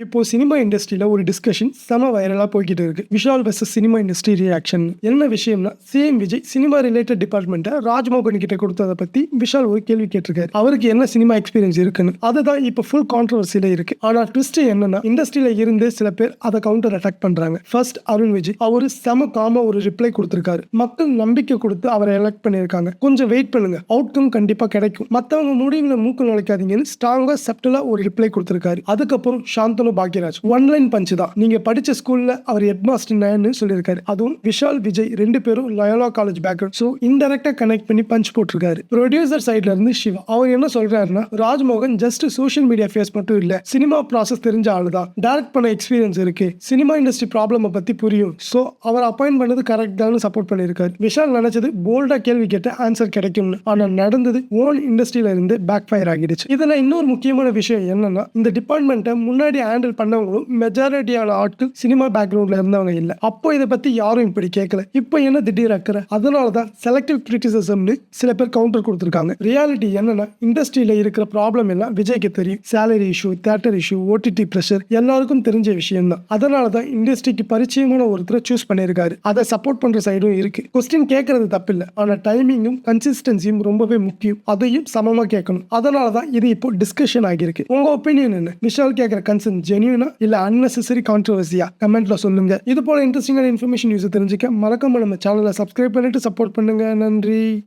இப்போ சினிமா இண்டஸ்ட்ரியில ஒரு டிஸ்கஷன் செம வைரலா போய்க்கிட்டு இருக்கு. Vishal versus cinema industry reaction. என்ன விஷயம்னா, சிஎம் விஜய் சினிமா ரிலேட்டட் டிபார்ட்மெண்ட்டை ராஜ்மோகன் கிட்ட கொடுத்ததை பத்தி விஷால் ஒரு கேள்வி கேட்டிருக்காரு. அவருக்கு என்ன சினிமா எக்ஸ்பீரியன்ஸ் இருக்குன்னு. அதுதான் இப்போ ஃபுல் கான்ட்ரவர்சியில இருக்கு. ஆனா ட்விஸ்ட் என்னன்னா, இண்டஸ்ட்ரியில இருந்து சில பேர் அதை கவுண்டர் அட்டாக் பண்றாங்க. ஃபர்ஸ்ட் அருண் விஜய் அவரு செம காமா ஒரு ரிப்ளை கொடுத்திருக்காரு. மக்கள் நம்பிக்கை கொடுத்து அவரை எலெக்ட் பண்ணியிருக்காங்க. கொஞ்சம் வெயிட் பண்ணுங்க, அவுட்கம் கண்டிப்பா கிடைக்கும். மத்தவங்க முடிவுல மூக்கு நுழைக்காதீங்கன்னு ஸ்ட்ராங்கா சப்டலா ஒரு ரிப்ளை கொடுத்திருக்காரு. அதுக்கப்புறம் சாந்தனு பாக்யராஜ் ஒன்லைன் பஞ்ச் தான். நீங்க படிச்ச ஸ்கூல்ல அவர் ஹெட்மாஸ்டர்னு சொல்லியிருக்காரு. அதுவும் விஷால் விஜய் ரெண்டு பேரும் லயோலா காலேஜ் பேக்ரவுண்ட். சோ இன்டைரக்டா கனெக்ட் பண்ணி பஞ்ச் போட்டிருக்காரு. ப்ரொடியூசர் சைடுல இருந்து சிவா அவர் என்ன சொல்றாருன்னா, Rajmohan just social media face மட்டும் இல்ல, சினிமா ப்ராசஸ் தெரிஞ்ச ஆளுதான். டைரக்ட் பண்ண எக்ஸ்பீரியன்ஸ் இருக்கு. சினிமா இண்டஸ்ட்ரி ப்ராப்ளம் பத்தி புரியும். சோ அவர் அப்பாயிண்ட் பண்ணது கரெக்ட் தான் சப்போர்ட் பண்ணியிருக்காரு. விஷால் நினைச்சது போல்டா கேள்வி கேட்ட ஆன்சர் கிடைக்கும்னு. ஆனா நடந்தது ஓன் இண்டஸ்ட்ரியில இருந்து பேக் ஃபயர் ஆகிடுச்சு. இதுல இன்னொரு முக்கியமான விஷயம் என்னன்னா, இந்த டிபார்ட்மெண்ட்டை முன்னாடி ஹேண்டில் பண்ணவங்களும் மெஜாரிட்டியான ஆட்கள் சினிமா பேக்ரவுண்ட்ல இருந்தவங்க இல்ல. அப்போ இதை பத்தி யாரும் இப்படி கேட்கல. இப்போ என்ன திடீர் அக்கறை? அதனாலதான் செலக்டிவ் கிரிட்டிசிசம்னு சில பேர் கவுண்டர் கொடுத்திருக்காங்க. ரியாலிட்டி என்னன்னா, இண்டஸ்ட்ரியில இருக்கிற ப்ராப்ளம் எல்லாம் விஜய்க்கு தெரியும். Salary issue, theatre issue, OTT pressure எல்லாருக்கும் தெரிஞ்ச விஷயம் தான். அதனாலதான் இண்டஸ்ட்ரிக்கு பரிச்சயமான ஒருத்தரை சூஸ் பண்ணியிருக்காரு. அதை சப்போர்ட் பண்ற சைடும் இருக்கு. கொஸ்டின் கேட்கறது தப்பில்லை, ஆனா டைமிங்கும் கன்சிஸ்டன்சியும் ரொம்பவே முக்கியம். அதையும் சமமா கேட்கணும். அதனாலதான் இது இப்போ டிஸ்கஷன் ஆகியிருக்கு. உங்க ஒப்பீனியன் என்ன? விஷால் கேட்கிற கன்சர்ன் ஜென்யூனா இல்ல அன்னெசரி கான்ட்ரோவர்சியா? கமெண்ட்ல சொல்லுங்க. இது போல இன்ட்ரெஸ்டிங்கான இன்ஃபர்மேஷன் நியூஸ் தெரிஞ்சுக்க மறக்காம நம்ம சேனலை சப்ஸ்கிரைப் பண்ணிட்டு சப்போர்ட் பண்ணுங்க. நன்றி.